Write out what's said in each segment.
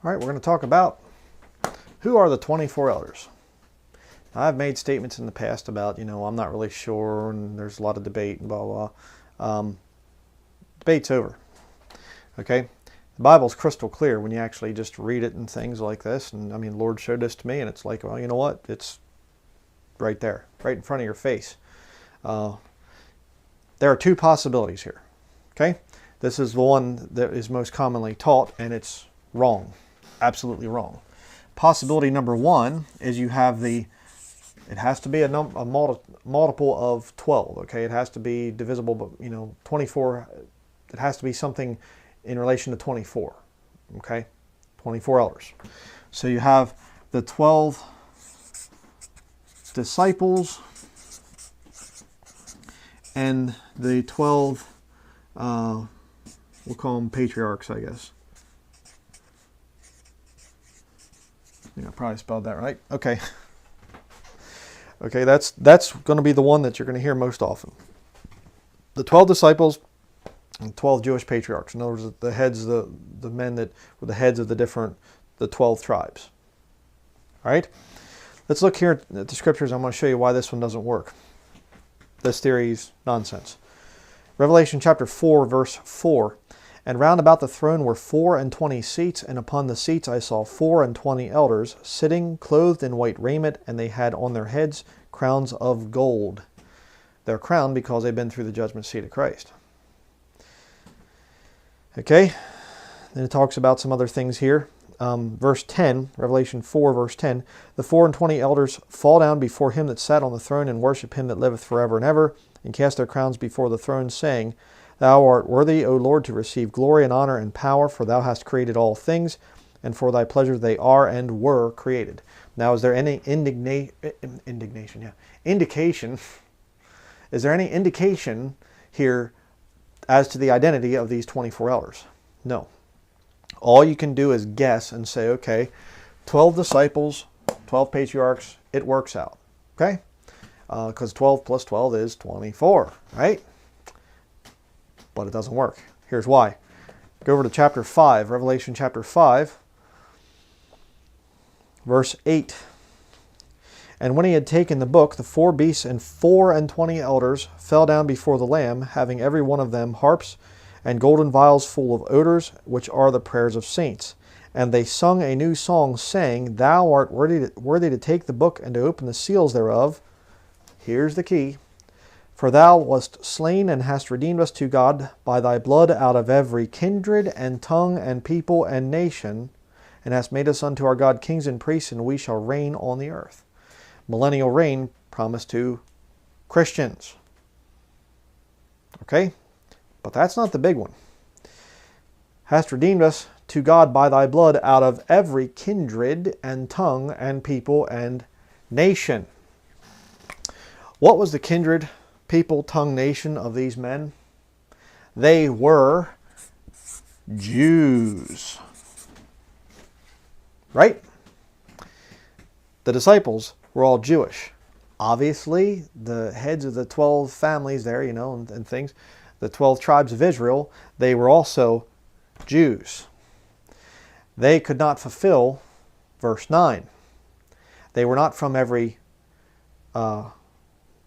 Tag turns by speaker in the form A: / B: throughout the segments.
A: All right, we're going to talk about who are the 24 elders. I've made statements in the past about, I'm not really sure, and there's a lot of debate and blah, blah. Debate's over, okay? The Bible's crystal clear when you actually just read it and things like this. And, the Lord showed this to me, and it's like, well, you know what? It's right there, right in front of your face. There are two possibilities here, okay? This is the one that is most commonly taught, and it's wrong, absolutely wrong. Possibility number one is you have it has to be a multiple of 12, okay? It has to be divisible, but 24, it has to be something in relation to 24, okay? 24 elders. So you have the 12 disciples and the 12, we'll call them patriarchs, I guess. I think I probably spelled that right. Okay. Okay, that's going to be the one that you're going to hear most often. The 12 disciples and 12 Jewish patriarchs. In other words, the heads, the men that were the heads of the 12 tribes. All right? Let's look here at the scriptures. I'm going to show you why this one doesn't work. This theory is nonsense. Revelation chapter 4, verse 4. And round about the throne were 24 seats, and upon the seats I saw 24 elders, sitting, clothed in white raiment, and they had on their heads crowns of gold. They're crowned because they've been through the judgment seat of Christ. Okay, then it talks about some other things here. Verse 10, Revelation 4, verse 10. The 24 elders fall down before him that sat on the throne, and worship him that liveth forever and ever, and cast their crowns before the throne, saying, Thou art worthy, O Lord, to receive glory and honor and power, for thou hast created all things, and for thy pleasure they are and were created. Now, is there any indication? Is there any indication here as to the identity of these 24 elders? No. All you can do is guess and say, okay, 12 disciples, 12 patriarchs, it works out. Okay? Because 12 plus 12 is 24, right? But it doesn't work. Here's why. Go over to chapter 5, Revelation chapter 5, verse 8. And when he had taken the book, the 4 beasts and 24 elders fell down before the Lamb, having every one of them harps and golden vials full of odors, which are the prayers of saints. And they sung a new song, saying, Thou art worthy to take the book and to open the seals thereof. Here's the key. For thou wast slain and hast redeemed us to God by thy blood out of every kindred and tongue and people and nation, and hast made us unto our God kings and priests, and we shall reign on the earth. Millennial reign promised to Christians. Okay? But that's not the big one. Hast redeemed us to God by thy blood out of every kindred and tongue and people and nation. What was the kindred, people, tongue, nation of these men? They were Jews. Right? The disciples were all Jewish. Obviously, the heads of the 12 families there, and things, the 12 tribes of Israel, they were also Jews. They could not fulfill verse 9. They were not from every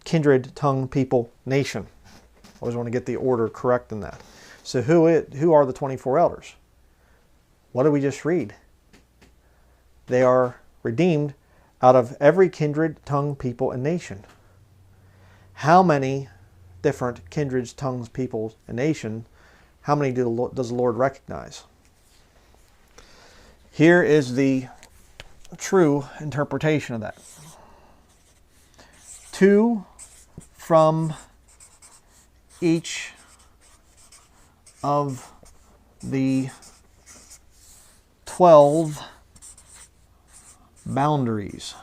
A: kindred, tongue, people, nation. I always want to get the order correct in that. So who are the 24 elders? What did we just read? They are redeemed out of every kindred, tongue, people, and nation. How many different kindreds, tongues, peoples, and nation, how many does the Lord recognize? Here is the true interpretation of that. 2 from each of the 12 boundaries.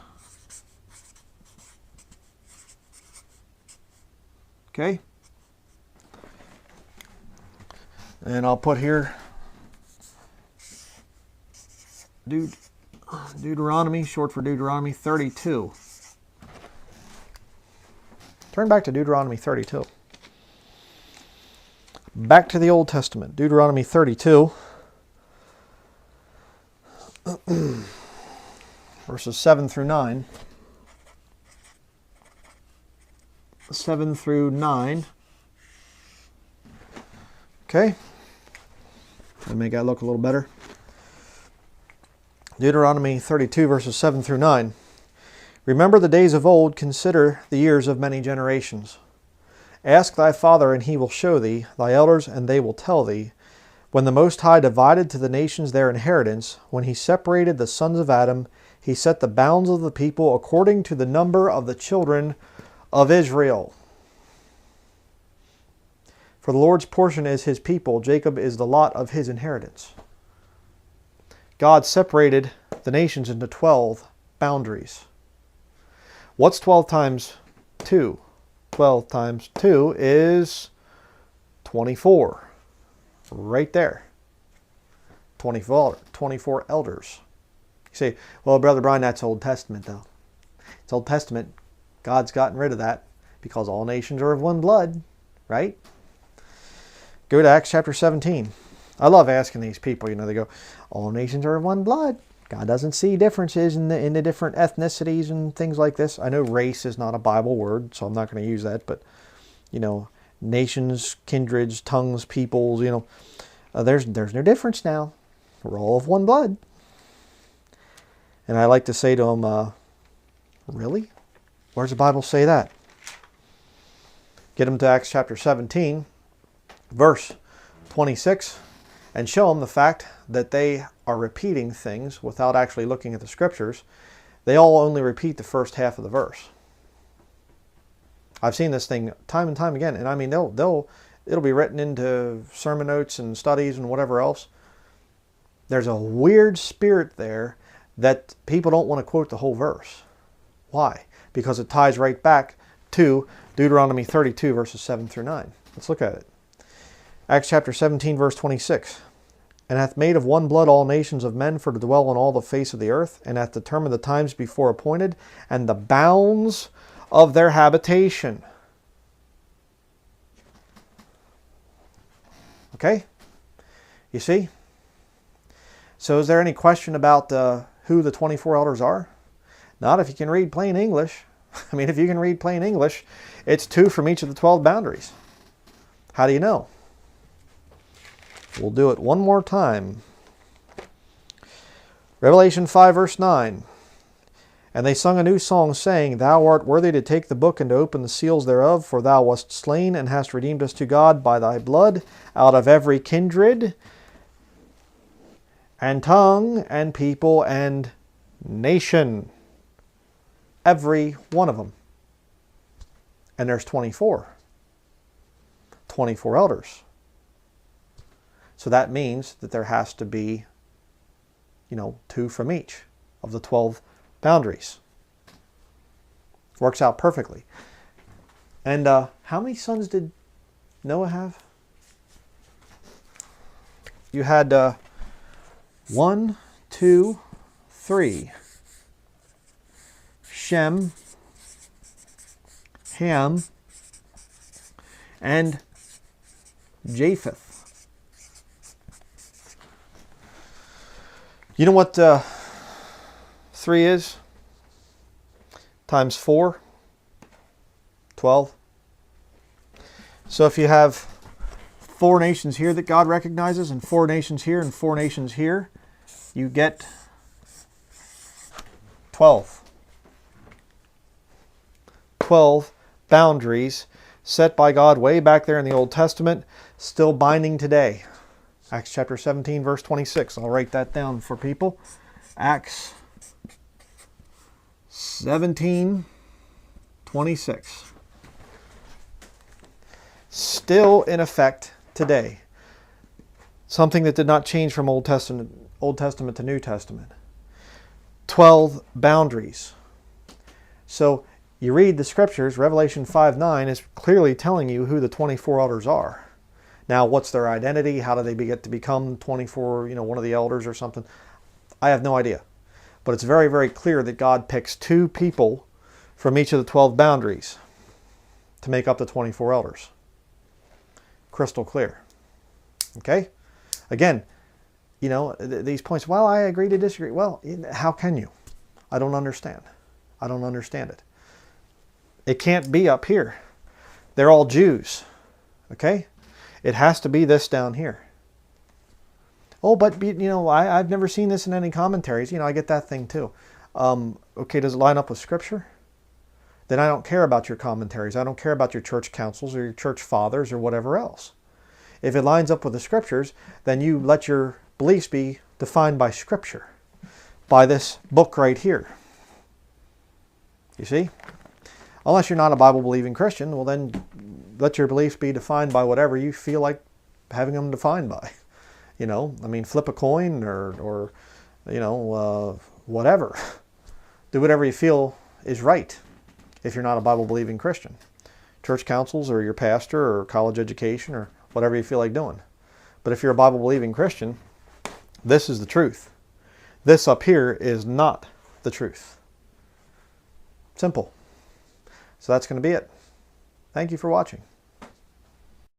A: Okay? And I'll put here Deuteronomy, short for Deuteronomy 32. Turn back to Deuteronomy 32. Back to the Old Testament, Deuteronomy 32. verses 7 through 9. 7 through 9. Okay. Let me make that look a little better. Deuteronomy 32, verses 7 through 9. Remember the days of old, consider the years of many generations. Ask thy father, and he will show thee, thy elders, and they will tell thee. When the Most High divided to the nations their inheritance, when he separated the sons of Adam, he set the bounds of the people according to the number of the children of Israel. For the Lord's portion is his people, Jacob is the lot of his inheritance. God separated the nations into 12 boundaries. What's 12 times 2? 12 times 2 is 24. Right there. 24 elders. You say, well, Brother Bryan, that's Old Testament, though. It's Old Testament. God's gotten rid of that because all nations are of one blood, right? Go to Acts chapter 17. I love asking these people, they go, all nations are of one blood. God doesn't see differences in the different ethnicities and things like this. I know race is not a Bible word, so I'm not going to use that, but, nations, kindreds, tongues, peoples, there's no difference now. We're all of one blood. And I like to say to them, really? Where's the Bible say that? Get them to Acts chapter 17, verse 26, and show them the fact that they are repeating things without actually looking at the scriptures. They all only repeat the first half of the verse. I've seen this thing time and time again, and I mean, it'll be written into sermon notes and studies and whatever else. There's a weird spirit there that people don't want to quote the whole verse. Why? Because it ties right back to Deuteronomy 32, verses 7 through 9. Let's look at it. Acts chapter 17, verse 26. And hath made of one blood all nations of men for to dwell on all the face of the earth, and hath determined the times before appointed, and the bounds of their habitation. Okay? You see? So is there any question about who the 24 elders are? Not if you can read plain English. I mean, if you can read plain English, it's 2 from each of the 12 boundaries. How do you know? We'll do it one more time. Revelation 5, verse 9. And they sung a new song, saying, Thou art worthy to take the book and to open the seals thereof, for thou wast slain and hast redeemed us to God by thy blood out of every kindred and tongue and people and nation. Every one of them. And there's 24. 24 elders. So that means that there has to be, 2 from each of the 12 boundaries. Works out perfectly. And how many sons did Noah have? You had 1, 2, 3. Shem, Ham, and Japheth. You know what 3 is? Times 4? 12. So if you have 4 nations here that God recognizes, and 4 nations here, and 4 nations here, you get 12. 12 boundaries set by God way back there in the Old Testament, still binding today. Acts chapter 17, verse 26. I'll write that down for people. Acts 17, 26. Still in effect today. Something that did not change from Old Testament to New Testament. 12 boundaries. So you read the scriptures, Revelation 5:9 is clearly telling you who the 24 elders are. Now, what's their identity? How do they get to become 24, one of the elders or something? I have no idea. But it's very, very clear that God picks 2 people from each of the 12 boundaries to make up the 24 elders. Crystal clear. Okay? Again, you know, these points, well, I agree to disagree. Well, how can you? I don't understand. I don't understand it. It can't be up here. They're all Jews. Okay? It has to be this down here. Oh, but, you know, I've never seen this in any commentaries. You know, I get that thing too. Okay, does it line up with Scripture? Then I don't care about your commentaries. I don't care about your church councils or your church fathers or whatever else. If it lines up with the Scriptures, then you let your beliefs be defined by Scripture, by this book right here. You see? Unless you're not a Bible-believing Christian, well then let your beliefs be defined by whatever you feel like having them defined by. You know, I mean, flip a coin or you know, whatever. Do whatever you feel is right if you're not a Bible-believing Christian. Church councils or your pastor or college education or whatever you feel like doing. But if you're a Bible-believing Christian, this is the truth. This up here is not the truth. Simple. So that's going to be it. Thank you for watching.